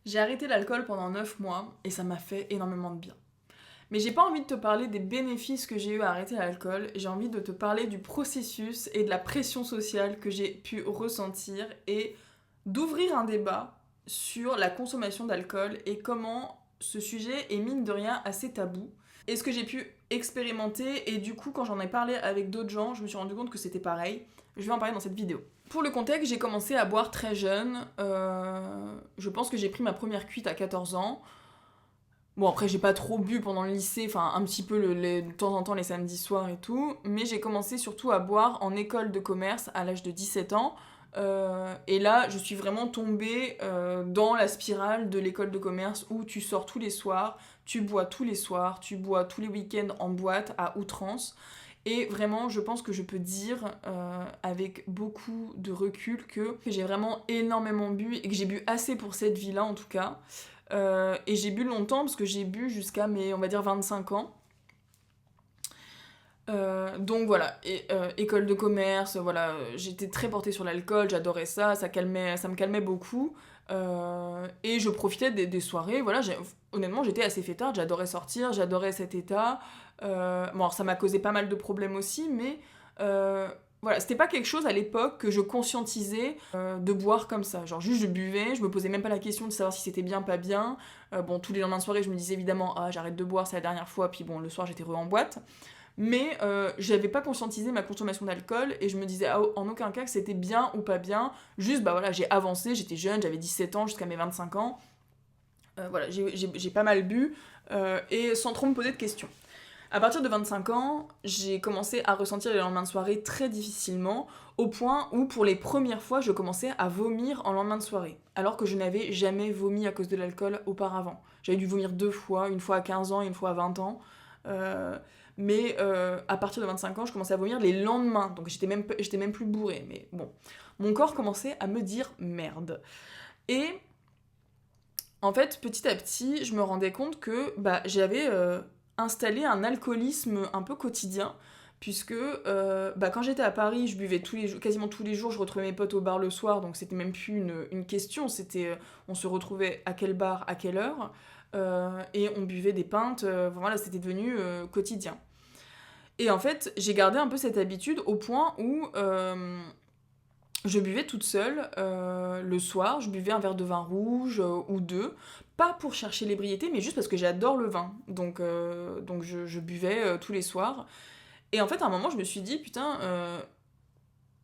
J'ai arrêté l'alcool pendant 9 mois et ça m'a fait énormément de bien. Mais j'ai pas envie de te parler des bénéfices que j'ai eu à arrêter l'alcool, j'ai envie de te parler du processus et de la pression sociale que j'ai pu ressentir et d'ouvrir un débat sur la consommation d'alcool et comment ce sujet est mine de rien assez tabou. Et ce que j'ai pu expérimenter, et du coup quand j'en ai parlé avec d'autres gens, je me suis rendu compte que c'était pareil. Je vais en parler dans cette vidéo. Pour le contexte, j'ai commencé à boire très jeune. Je pense que j'ai pris ma première cuite à 14 ans. Bon, après, j'ai pas trop bu pendant le lycée, enfin, un petit peu de temps en temps les samedis soirs et tout, mais j'ai commencé surtout à boire en école de commerce à l'âge de 17 ans. Et là, je suis vraiment tombée dans la spirale de l'école de commerce où tu sors tous les soirs, tu bois tous les soirs, tu bois tous les week-ends en boîte à outrance. Et vraiment, je pense que je peux dire avec beaucoup de recul que j'ai vraiment énormément bu et que j'ai bu assez pour cette vie-là en tout cas. Et j'ai bu longtemps parce que j'ai bu jusqu'à mes, on va dire, 25 ans. Donc voilà, école de commerce, voilà, j'étais très portée sur l'alcool, j'adorais ça, ça me calmait beaucoup. Et je profitais des soirées, voilà, honnêtement j'étais assez fêtarde, j'adorais sortir, j'adorais cet état. Bon alors ça m'a causé pas mal de problèmes aussi, mais voilà, c'était pas quelque chose à l'époque que je conscientisais de boire comme ça. Genre juste je buvais, je me posais même pas la question de savoir si c'était bien, pas bien. Bon, tous les lendemains de soirée je me disais évidemment, ah j'arrête de boire, c'est la dernière fois, puis bon, le soir j'étais en boîte. Mais j'avais pas conscientisé ma consommation d'alcool et je me disais en aucun cas que c'était bien ou pas bien. Juste, bah voilà, j'ai avancé, j'étais jeune, j'avais 17 ans jusqu'à mes 25 ans. Voilà, j'ai pas mal bu et sans trop me poser de questions. À partir de 25 ans, j'ai commencé à ressentir les lendemains de soirée très difficilement, au point où pour les premières fois, je commençais à vomir en lendemain de soirée, alors que je n'avais jamais vomi à cause de l'alcool auparavant. J'avais dû vomir 2 fois, une fois à 15 ans et une fois à 20 ans. Euh, mais à partir de 25 ans, je commençais à vomir les lendemains, donc j'étais même plus bourrée. Mais bon, mon corps commençait à me dire merde. Et en fait, petit à petit, je me rendais compte que bah, j'avais installé un alcoolisme un peu quotidien, puisque bah, quand j'étais à Paris, je buvais quasiment tous les jours, je retrouvais mes potes au bar le soir, donc c'était même plus une question, c'était on se retrouvait à quel bar, à quelle heure, et on buvait des pintes, voilà, c'était devenu quotidien. Et en fait, j'ai gardé un peu cette habitude au point où je buvais toute seule le soir, je buvais un verre de vin rouge ou deux, pas pour chercher l'ébriété, mais juste parce que j'adore le vin. Donc je buvais tous les soirs. Et en fait, à un moment, je me suis dit, putain,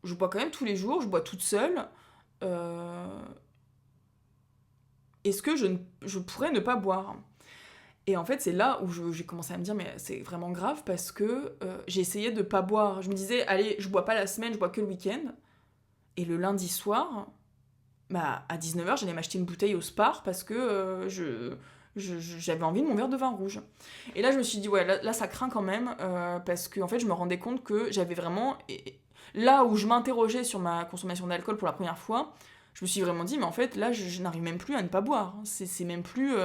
je bois quand même tous les jours, je bois toute seule. euh, Est-ce que je pourrais ne pas boire? Et en fait, c'est là où j'ai commencé à me dire, mais c'est vraiment grave parce que j'ai essayé de pas boire. Je me disais, allez, je bois pas la semaine, je bois que le week-end. Et le lundi soir, bah, à 19 h, j'allais m'acheter une bouteille au Spar parce que j'avais envie de mon verre de vin rouge. Et là, je me suis dit, ouais, là ça craint quand même, parce que en fait, je me rendais compte que j'avais vraiment. Là où je m'interrogeais sur ma consommation d'alcool pour la première fois, je me suis vraiment dit, mais en fait, là, je n'arrive même plus à ne pas boire. C'est même plus.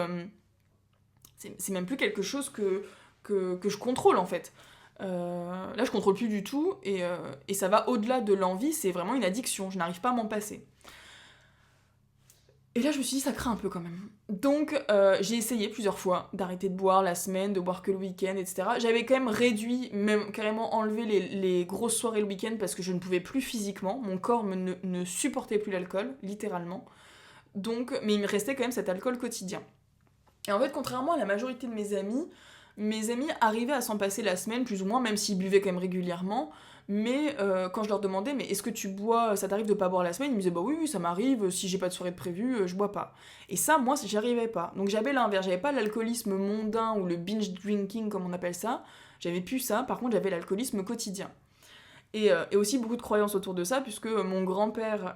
C'est même plus quelque chose que je contrôle en fait. Là, je contrôle plus du tout et ça va au-delà de l'envie, c'est vraiment une addiction, je n'arrive pas à m'en passer. Et là, je me suis dit, ça craint un peu quand même. Donc, j'ai essayé plusieurs fois d'arrêter de boire la semaine, de boire que le week-end, etc. J'avais quand même réduit, même carrément enlevé les grosses soirées le week-end parce que je ne pouvais plus physiquement. Mon corps ne supportait plus l'alcool, littéralement. Donc, mais il me restait quand même cet alcool quotidien. Et en fait, contrairement à la majorité de mes amis arrivaient à s'en passer la semaine, plus ou moins, même s'ils buvaient quand même régulièrement. Mais quand je leur demandais, mais est-ce que tu bois, ça t'arrive de pas boire la semaine? Ils me disaient, bah oui, oui, ça m'arrive, si j'ai pas de soirée de prévue, je bois pas. Et ça, moi, j'y arrivais pas. Donc j'avais l'inverse, j'avais pas l'alcoolisme mondain ou le binge drinking, comme on appelle ça. J'avais plus ça, par contre, j'avais l'alcoolisme quotidien. Et aussi beaucoup de croyances autour de ça, puisque mon grand-père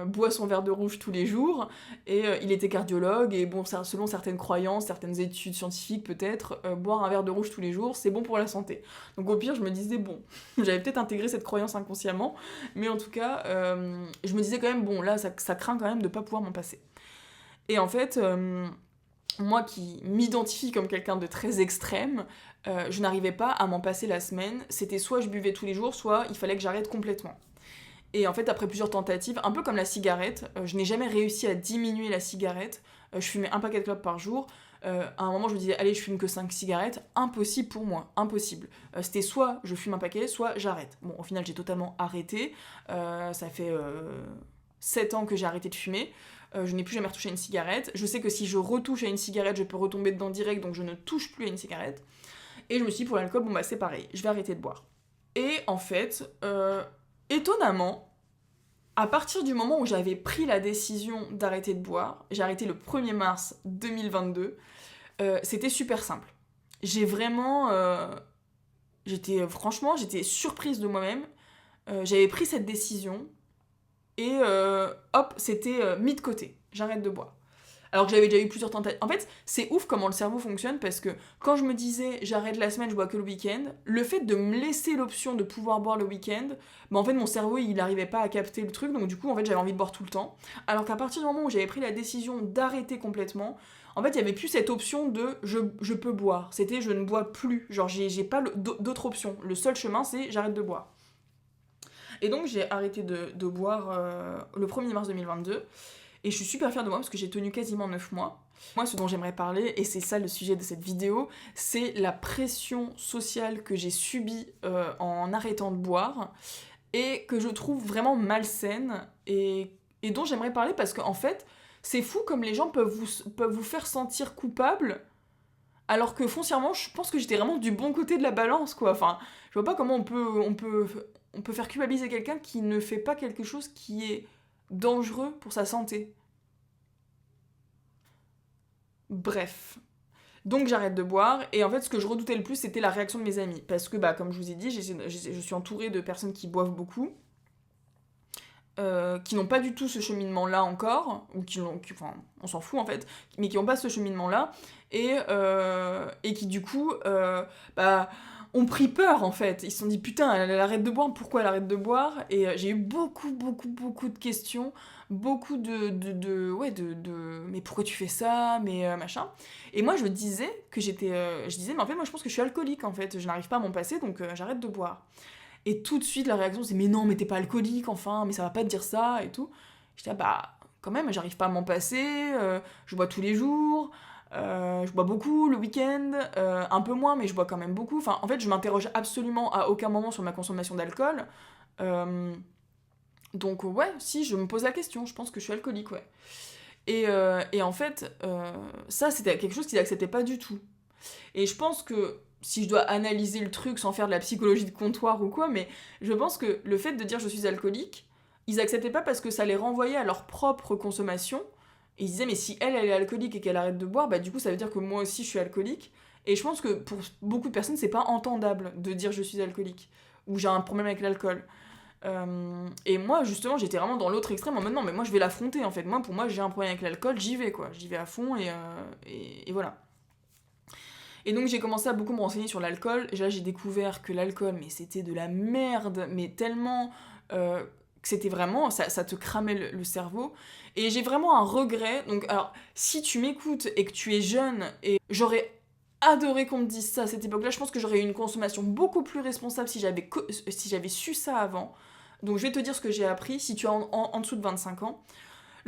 boit son verre de rouge tous les jours, et il était cardiologue, et bon, selon certaines croyances, certaines études scientifiques peut-être, boire un verre de rouge tous les jours, c'est bon pour la santé. Donc au pire, je me disais, bon, j'avais peut-être intégré cette croyance inconsciemment, mais en tout cas, je me disais quand même, bon, là, ça craint quand même de pas pouvoir m'en passer. Et en fait, moi qui m'identifie comme quelqu'un de très extrême, je n'arrivais pas à m'en passer la semaine. C'était soit je buvais tous les jours, soit il fallait que j'arrête complètement. Et en fait, après plusieurs tentatives, un peu comme la cigarette, je n'ai jamais réussi à diminuer la cigarette. je fumais un paquet de clopes par jour. À un moment, je me disais, allez, je fume que 5 cigarettes. Impossible pour moi, impossible. C'était soit je fume un paquet, soit j'arrête. Bon, au final, j'ai totalement arrêté. Ça fait 7 ans que j'ai arrêté de fumer. Je n'ai plus jamais retouché à une cigarette. Je sais que si je retouche à une cigarette, je peux retomber dedans direct, donc je ne touche plus à une cigarette. Et je me suis dit, pour l'alcool, bon bah c'est pareil, je vais arrêter de boire. Et en fait, étonnamment, à partir du moment où j'avais pris la décision d'arrêter de boire, j'ai arrêté le 1er mars 2022, c'était super simple. J'ai vraiment... franchement, j'étais surprise de moi-même. J'avais pris cette décision et hop, c'était mis de côté. J'arrête de boire. Alors que j'avais déjà eu plusieurs tentatives. En fait, c'est ouf comment le cerveau fonctionne parce que quand je me disais j'arrête la semaine, je bois que le week-end, le fait de me laisser l'option de pouvoir boire le week-end, bah en fait mon cerveau il n'arrivait pas à capter le truc, donc du coup en fait j'avais envie de boire tout le temps. Alors qu'à partir du moment où j'avais pris la décision d'arrêter complètement, en fait il y avait plus cette option de je peux boire. C'était je ne bois plus. Genre j'ai pas d'autre option. Le seul chemin c'est j'arrête de boire. Et donc j'ai arrêté de boire le 1er mars 2022. Et je suis super fière de moi parce que j'ai tenu quasiment 9 mois. Moi, ce dont j'aimerais parler, et c'est ça le sujet de cette vidéo, c'est la pression sociale que j'ai subie en arrêtant de boire et que je trouve vraiment malsaine et dont j'aimerais parler parce qu'en fait, c'est fou comme les gens peuvent vous faire sentir coupable alors que foncièrement, je pense que j'étais vraiment du bon côté de la balance, quoi. Enfin, je vois pas comment on peut faire culpabiliser quelqu'un qui ne fait pas quelque chose qui est dangereux pour sa santé. Bref. Donc j'arrête de boire, et en fait ce que je redoutais le plus c'était la réaction de mes amis. Parce que bah comme je vous ai dit, je suis entourée de personnes qui boivent beaucoup, qui n'ont pas du tout ce cheminement-là encore, ou enfin on s'en fout en fait, mais qui n'ont pas ce cheminement-là, et qui du coup bah, ont pris peur en fait. Ils se sont dit putain elle arrête de boire, pourquoi elle arrête de boire? Et j'ai eu beaucoup de questions, beaucoup de mais pourquoi tu fais ça, mais machin. Et moi je disais mais en fait moi je pense que je suis alcoolique en fait, je n'arrive pas à m'en passer donc j'arrête de boire. Et tout de suite, la réaction, c'est mais non, mais t'es pas alcoolique, enfin, mais ça va pas te dire ça, et tout. J'étais bah, quand même, j'arrive pas à m'en passer, je bois tous les jours, je bois beaucoup le week-end, un peu moins, mais je bois quand même beaucoup. Enfin, en fait, je m'interroge absolument à aucun moment sur ma consommation d'alcool. Donc, ouais, si, je me pose la question, je pense que je suis alcoolique, ouais. Et en fait, ça, c'était quelque chose qu'ils acceptaient pas du tout. Et je pense que si je dois analyser le truc sans faire de la psychologie de comptoir ou quoi, mais je pense que le fait de dire je suis alcoolique, ils acceptaient pas parce que ça les renvoyait à leur propre consommation. Et ils disaient mais si elle est alcoolique et qu'elle arrête de boire, bah du coup ça veut dire que moi aussi je suis alcoolique. Et je pense que pour beaucoup de personnes c'est pas entendable de dire je suis alcoolique ou j'ai un problème avec l'alcool. Et moi justement j'étais vraiment dans l'autre extrême en mode non mais moi je vais l'affronter en fait. Moi pour moi j'ai un problème avec l'alcool, j'y vais quoi, j'y vais à fond et voilà. Et donc j'ai commencé à beaucoup me renseigner sur l'alcool. Et là j'ai découvert que l'alcool, mais c'était de la merde, mais tellement que c'était vraiment, ça te cramait le cerveau. Et j'ai vraiment un regret. Donc alors, si tu m'écoutes et que tu es jeune, et j'aurais adoré qu'on me dise ça à cette époque-là, je pense que j'aurais eu une consommation beaucoup plus responsable si j'avais su ça avant. Donc je vais te dire ce que j'ai appris. Si tu as en dessous de 25 ans,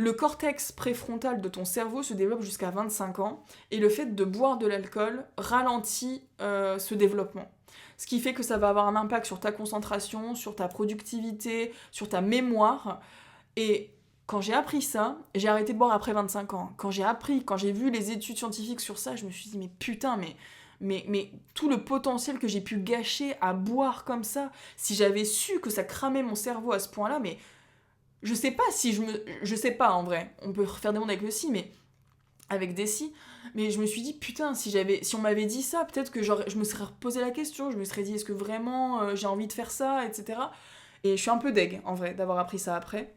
le cortex préfrontal de ton cerveau se développe jusqu'à 25 ans et le fait de boire de l'alcool ralentit ce développement. Ce qui fait que ça va avoir un impact sur ta concentration, sur ta productivité, sur ta mémoire. Et quand j'ai appris ça, j'ai arrêté de boire après 25 ans. Quand j'ai vu les études scientifiques sur ça, je me suis dit mais putain, mais tout le potentiel que j'ai pu gâcher à boire comme ça, si j'avais su que ça cramait mon cerveau à ce point-là, mais je sais pas je sais pas en vrai, on peut refaire des mondes avec le si, mais avec des si, mais je me suis dit putain, si on m'avait dit ça, peut-être que je me serais reposé la question, je me serais dit est-ce que vraiment j'ai envie de faire ça, etc. Et je suis un peu deg en vrai d'avoir appris ça après.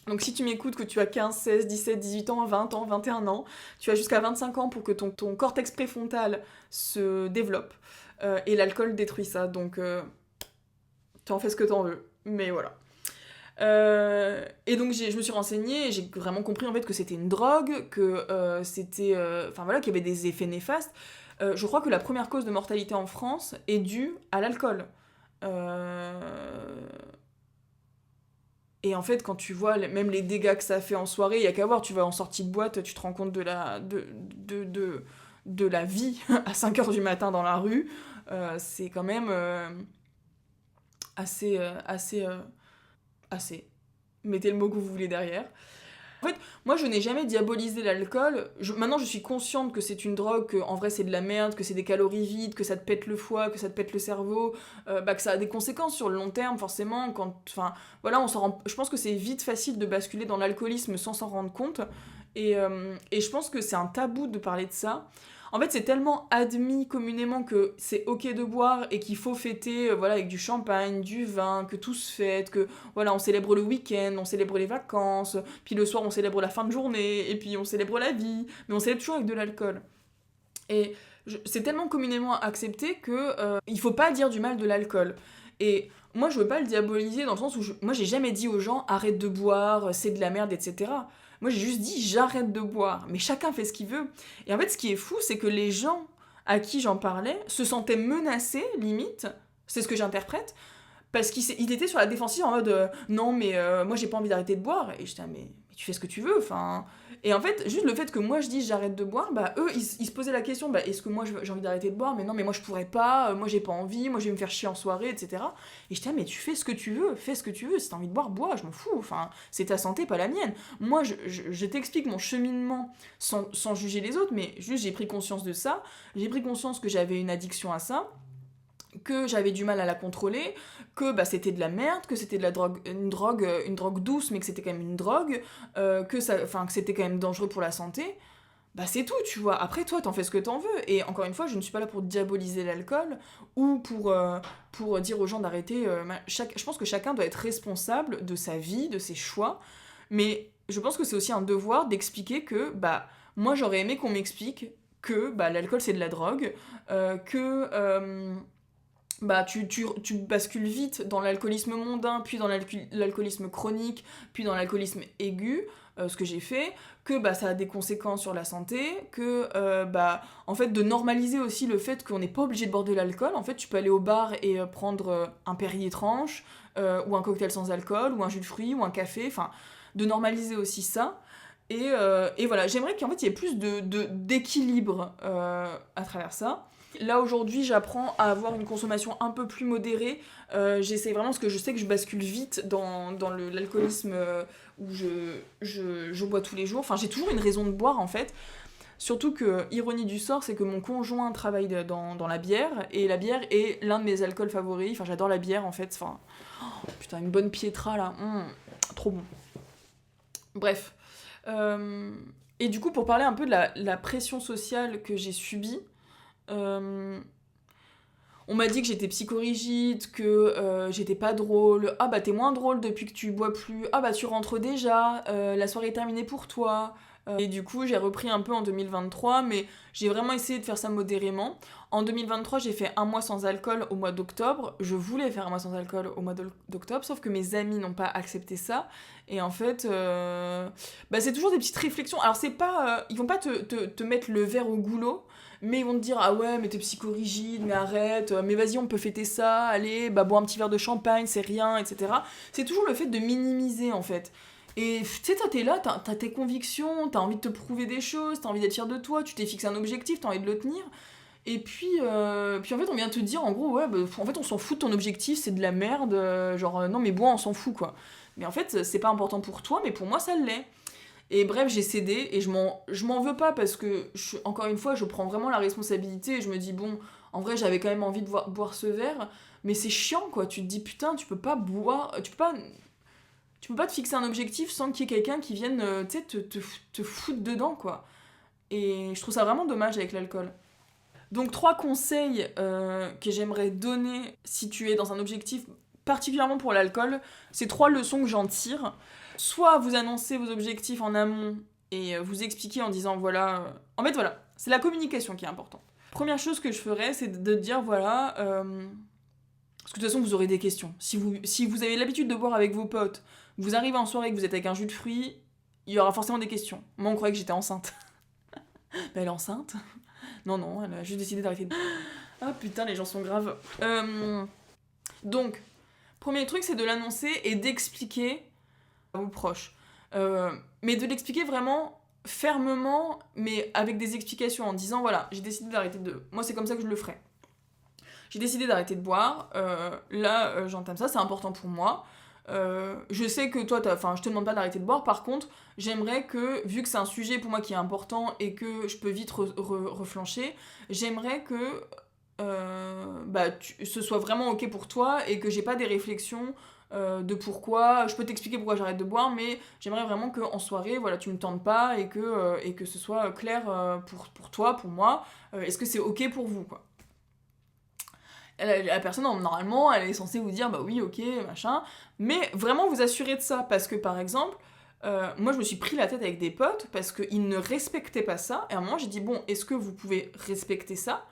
Donc si tu m'écoutes, que tu as 15, 16, 17, 18 ans, 20 ans, 21 ans, tu as jusqu'à 25 ans pour que ton cortex préfrontal se développe, et l'alcool détruit ça, donc t'en fais ce que t'en veux, mais voilà. Et donc je me suis renseignée et j'ai vraiment compris en fait que c'était une drogue, que c'était, enfin voilà, qu'il y avait des effets néfastes. Je crois que la première cause de mortalité en France est due à l'alcool. Et en fait, quand tu vois même les dégâts que ça fait en soirée, il y a qu'à voir, tu vas en sortie de boîte, tu te rends compte de la vie à 5 heures du matin dans la rue. C'est quand même assez, assez. Mettez le mot que vous voulez derrière. En fait, moi je n'ai jamais diabolisé l'alcool. Maintenant je suis consciente que c'est une drogue, que en vrai c'est de la merde, que c'est des calories vides, que ça te pète le foie, que ça te pète le cerveau, que ça a des conséquences sur le long terme forcément. Enfin, voilà, je pense que c'est vite facile de basculer dans l'alcoolisme sans s'en rendre compte. Et je pense que c'est un tabou de parler de ça. En fait, c'est tellement admis communément que c'est ok de boire et qu'il faut fêter voilà, avec du champagne, du vin, que tout se fête, que voilà, on célèbre le week-end, on célèbre les vacances, puis le soir on célèbre la fin de journée, et puis on célèbre la vie, mais on célèbre toujours avec de l'alcool. Et c'est tellement communément accepté que il faut pas dire du mal de l'alcool. Et moi je veux pas le diaboliser dans le sens où moi j'ai jamais dit aux gens arrête de boire, c'est de la merde, etc. Moi j'ai juste dit j'arrête de boire, mais chacun fait ce qu'il veut. Et en fait ce qui est fou c'est que les gens à qui j'en parlais se sentaient menacés, limite, c'est ce que j'interprète, parce qu'il était sur la défensive en mode non mais moi j'ai pas envie d'arrêter de boire et j'étais mais tu fais ce que tu veux enfin et en fait juste le fait que moi je dise j'arrête de boire bah eux ils se posaient la question bah est-ce que moi j'ai envie d'arrêter de boire mais non mais moi je pourrais pas moi j'ai pas envie moi je vais me faire chier en soirée etc et j'étais mais tu fais ce que tu veux fais ce que tu veux si t'as envie de boire bois je m'en fous enfin c'est ta santé pas la mienne moi je t'explique mon cheminement sans juger les autres mais juste j'ai pris conscience de ça j'ai pris conscience que j'avais une addiction à ça que j'avais du mal à la contrôler, que bah, c'était de la merde, que c'était de la drogue, une drogue douce, mais que c'était quand même une drogue, que c'était quand même dangereux pour la santé, bah c'est tout, tu vois. Après, toi, t'en fais ce que t'en veux. Et encore une fois, je ne suis pas là pour diaboliser l'alcool ou pour dire aux gens d'arrêter. Je pense que chacun doit être responsable de sa vie, de ses choix, mais je pense que c'est aussi un devoir d'expliquer que, bah, moi, j'aurais aimé qu'on m'explique que bah, l'alcool, c'est de la drogue, que bah, tu bascules vite dans l'alcoolisme mondain, puis dans l'alcoolisme chronique, puis dans l'alcoolisme aigu, ce que j'ai fait, que bah, ça a des conséquences sur la santé, que bah, en fait de normaliser aussi le fait qu'on n'est pas obligé de boire de l'alcool, en fait tu peux aller au bar et prendre un Perrier tranche, ou un cocktail sans alcool, ou un jus de fruits, ou un café, enfin de normaliser aussi ça. Et voilà, j'aimerais qu'en fait il y ait plus d'équilibre à travers ça. Là aujourd'hui j'apprends à avoir une consommation un peu plus modérée, j'essaie vraiment parce que je sais que je bascule vite dans l'alcoolisme où je bois tous les jours, enfin j'ai toujours une raison de boire en fait, surtout que ironie du sort c'est que mon conjoint travaille dans la bière et la bière est l'un de mes alcools favoris, enfin j'adore la bière en fait, enfin putain une bonne Pietra là, trop bon. Bref, et du coup pour parler un peu de la pression sociale que j'ai subie, euh, on m'a dit que j'étais psychorigide, que j'étais pas drôle. Ah bah t'es moins drôle depuis que tu bois plus. Ah bah tu rentres déjà, la soirée est terminée pour toi. Et du coup j'ai repris un peu en 2023, mais j'ai vraiment essayé de faire ça modérément. En 2023 j'ai fait un mois sans alcool au mois d'octobre. Je voulais faire un mois sans alcool au mois d'octobre, sauf que mes amis n'ont pas accepté ça. Et en fait, bah, c'est toujours des petites réflexions. Alors c'est pas, ils vont pas te mettre le verre au goulot, mais ils vont te dire ah ouais mais t'es psychorigide, mais arrête, mais vas-y on peut fêter ça, allez bah bois un petit verre de champagne, c'est rien, etc. C'est toujours le fait de minimiser en fait. Et tu sais toi t'es là, t'as tes convictions, t'as envie de te prouver des choses, t'as envie d'être fier de toi, tu t'es fixé un objectif, t'as envie de le tenir. Et puis en fait on vient te dire en gros ouais bah, en fait on s'en fout de ton objectif, c'est de la merde, genre non mais bois on s'en fout quoi. Mais en fait c'est pas important pour toi mais pour moi ça l'est. Et bref, j'ai cédé et je m'en veux pas parce que, encore une fois, je prends vraiment la responsabilité et je me dis, bon, en vrai, j'avais quand même envie de boire ce verre, mais c'est chiant quoi. Tu te dis, putain, tu peux pas boire, tu peux pas te fixer un objectif sans qu'il y ait quelqu'un qui vienne, tu sais, te foutre dedans quoi. Et je trouve ça vraiment dommage avec l'alcool. Donc, 3 conseils que j'aimerais donner si tu es dans un objectif particulièrement pour l'alcool, c'est 3 leçons que j'en tire. Soit vous annoncez vos objectifs en amont et vous expliquez en disant voilà... En fait voilà, c'est la communication qui est importante. Première chose que je ferais, c'est de dire voilà... Parce que de toute façon vous aurez des questions. Si vous avez l'habitude de boire avec vos potes, vous arrivez en soirée et que vous êtes avec un jus de fruits, il y aura forcément des questions. Moi on croyait que j'étais enceinte. Bah elle est enceinte. Non, elle a juste décidé d'arrêter de... Ah putain les gens sont graves. Donc... Premier truc, c'est de l'annoncer et d'expliquer à vos proches. Mais de l'expliquer vraiment fermement, mais avec des explications, en disant voilà, j'ai décidé d'arrêter de... Moi, c'est comme ça que je le ferai. J'ai décidé d'arrêter de boire, là, j'entame ça, c'est important pour moi. Je sais que toi, je te demande pas d'arrêter de boire, par contre, j'aimerais que, vu que c'est un sujet pour moi qui est important et que je peux vite reflancher, j'aimerais que ce soit vraiment ok pour toi et que j'ai pas des réflexions de pourquoi, je peux t'expliquer pourquoi j'arrête de boire, mais j'aimerais vraiment qu'en soirée, voilà, tu me tentes pas et que ce soit clair pour toi, pour moi. Est-ce que c'est ok pour vous, quoi. La personne, normalement, elle est censée vous dire, bah oui, ok, machin, mais vraiment vous assurer de ça, parce que par exemple, moi je me suis pris la tête avec des potes parce qu'ils ne respectaient pas ça, et à un moment j'ai dit, bon, est-ce que vous pouvez respecter ça?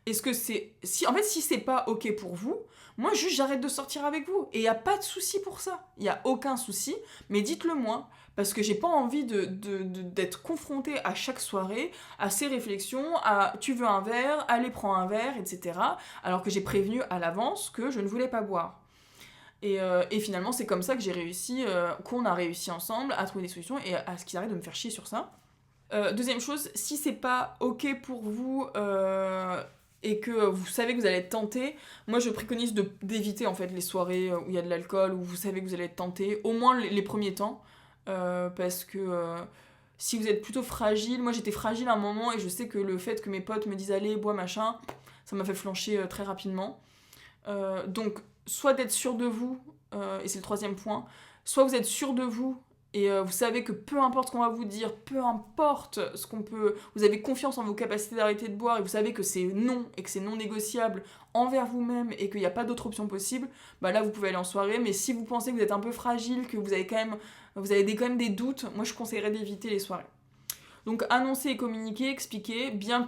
Est-ce que c'est... si c'est pas ok pour vous, moi juste j'arrête de sortir avec vous, et y a pas de souci pour ça, y a aucun souci, mais dites-le moi, parce que j'ai pas envie d'être confrontée à chaque soirée à ces réflexions, à tu veux un verre, allez prends un verre, etc. Alors que j'ai prévenu à l'avance que je ne voulais pas boire. Et finalement, c'est comme ça que j'ai réussi, qu'on a réussi ensemble à trouver des solutions et à ce qu'ils arrêtent de me faire chier sur ça. Deuxième chose, si c'est pas ok pour vous et que vous savez que vous allez être tenté, moi je préconise d'éviter en fait les soirées où il y a de l'alcool, où vous savez que vous allez être tenté, au moins les premiers temps, parce que si vous êtes plutôt fragile, moi j'étais fragile à un moment et je sais que le fait que mes potes me disent allez bois machin, ça m'a fait flancher très rapidement. Donc soit d'être sûr de vous, et c'est le troisième point, soit vous êtes sûr de vous et vous savez que peu importe ce qu'on va vous dire, peu importe ce qu'on peut... Vous avez confiance en vos capacités d'arrêter de boire et vous savez que c'est non et que c'est non négociable envers vous-même et qu'il n'y a pas d'autre option possible, bah là vous pouvez aller en soirée, mais si vous pensez que vous êtes un peu fragile, que vous avez quand même des doutes, moi je conseillerais d'éviter les soirées. Donc annoncer et communiquer, expliquer, bien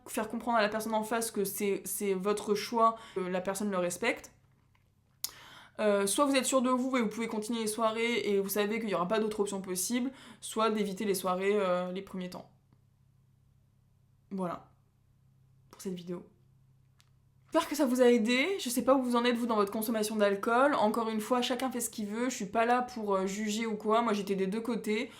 faire comprendre à la personne en face que c'est votre choix, que la personne le respecte. Soit vous êtes sûr de vous et vous pouvez continuer les soirées et vous savez qu'il n'y aura pas d'autre option possible, soit d'éviter les soirées les premiers temps. Voilà, pour cette vidéo. J'espère que ça vous a aidé, je sais pas où vous en êtes vous dans votre consommation d'alcool, encore une fois chacun fait ce qu'il veut, je suis pas là pour juger ou quoi, moi j'étais des deux côtés.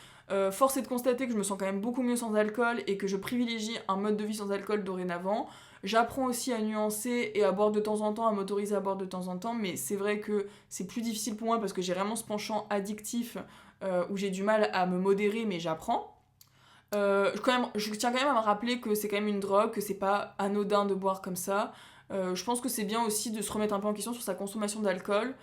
Force est de constater que je me sens quand même beaucoup mieux sans alcool et que je privilégie un mode de vie sans alcool dorénavant. J'apprends aussi à nuancer et à boire de temps en temps, à m'autoriser à boire de temps en temps, mais c'est vrai que c'est plus difficile pour moi parce que j'ai vraiment ce penchant addictif où j'ai du mal à me modérer, mais j'apprends. Je tiens quand même à me rappeler que c'est quand même une drogue, que c'est pas anodin de boire comme ça. Je pense que c'est bien aussi de se remettre un peu en question sur sa consommation d'alcool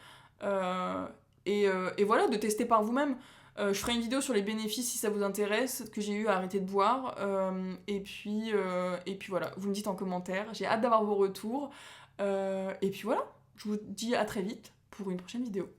et voilà, de tester par vous-même. Je ferai une vidéo sur les bénéfices si ça vous intéresse, que j'ai eu à arrêter de boire. Et puis voilà, vous me dites en commentaire. J'ai hâte d'avoir vos retours. Et puis voilà, je vous dis à très vite pour une prochaine vidéo.